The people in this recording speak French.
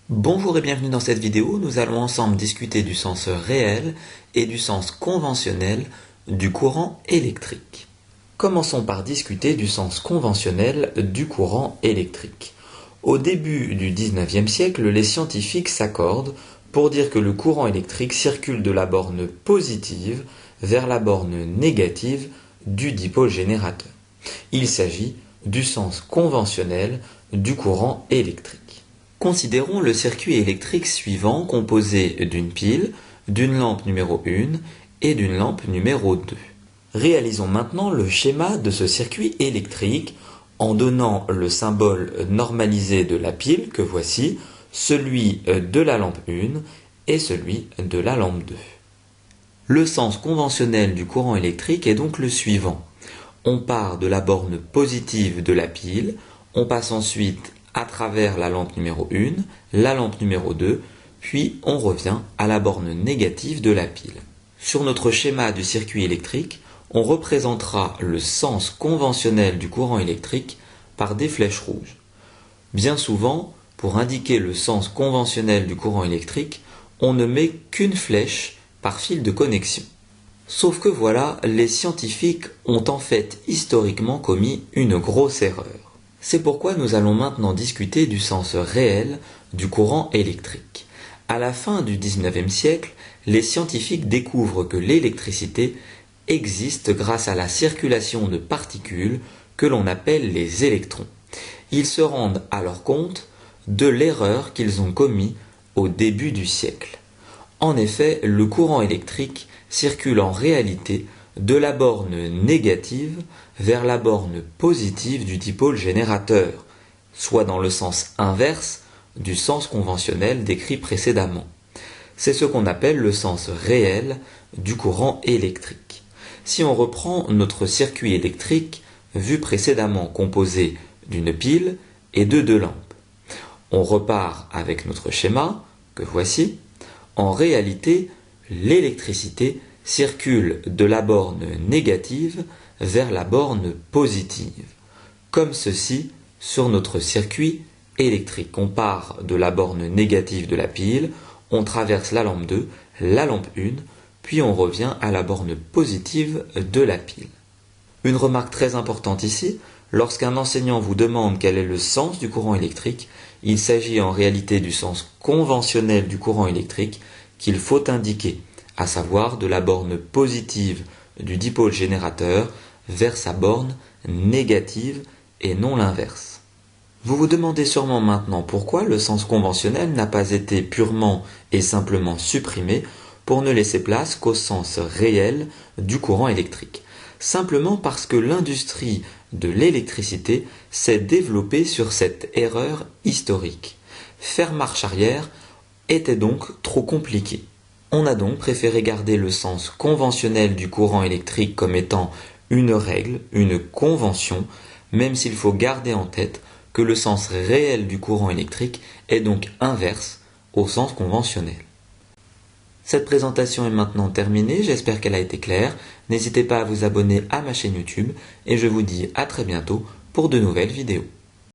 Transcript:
Bonjour et bienvenue dans cette vidéo. Nous allons ensemble discuter du sens réel et du sens conventionnel du courant électrique. Commençons par discuter du sens conventionnel du courant électrique. Au début du 19e siècle, les scientifiques s'accordent pour dire que le courant électrique circule de la borne positive vers la borne négative du dipôle générateur. Il s'agit du sens conventionnel du courant électrique. Considérons le circuit électrique suivant composé d'une pile, d'une lampe numéro 1 et d'une lampe numéro 2. Réalisons maintenant le schéma de ce circuit électrique en donnant le symbole normalisé de la pile que voici, celui de la lampe 1 et celui de la lampe 2. Le sens conventionnel du courant électrique est donc le suivant. On part de la borne positive de la pile, on passe ensuite à travers la lampe numéro 1, la lampe numéro 2, puis on revient à la borne négative de la pile. Sur notre schéma du circuit électrique, on représentera le sens conventionnel du courant électrique par des flèches rouges. Bien souvent, pour indiquer le sens conventionnel du courant électrique, on ne met qu'une flèche par fil de connexion. Sauf que voilà, les scientifiques ont en fait historiquement commis une grosse erreur. C'est pourquoi nous allons maintenant discuter du sens réel du courant électrique. À la fin du 19e siècle, les scientifiques découvrent que l'électricité existe grâce à la circulation de particules que l'on appelle les électrons. Ils se rendent alors compte de l'erreur qu'ils ont commise au début du siècle. En effet, le courant électrique circule en réalité de la borne négative vers la borne positive du dipôle générateur, soit dans le sens inverse du sens conventionnel décrit précédemment. C'est ce qu'on appelle le sens réel du courant électrique. Si on reprend notre circuit électrique vu précédemment composé d'une pile et de deux lampes, on repart avec notre schéma que voici. En réalité, l'électricité circule de la borne négative vers la borne positive, comme ceci sur notre circuit électrique. On part de la borne négative de la pile, on traverse la lampe 2, la lampe 1, puis on revient à la borne positive de la pile. Une remarque très importante ici, lorsqu'un enseignant vous demande quel est le sens du courant électrique, il s'agit en réalité du sens conventionnel du courant électrique qu'il faut indiquer, à savoir de la borne positive du dipôle générateur vers sa borne négative et non l'inverse. Vous vous demandez sûrement maintenant pourquoi le sens conventionnel n'a pas été purement et simplement supprimé pour ne laisser place qu'au sens réel du courant électrique. Simplement parce que l'industrie de l'électricité s'est développée sur cette erreur historique. Faire marche arrière était donc trop compliqué. On a donc préféré garder le sens conventionnel du courant électrique comme étant une règle, une convention, même s'il faut garder en tête que le sens réel du courant électrique est donc inverse au sens conventionnel. Cette présentation est maintenant terminée, j'espère qu'elle a été claire. N'hésitez pas à vous abonner à ma chaîne YouTube et je vous dis à très bientôt pour de nouvelles vidéos.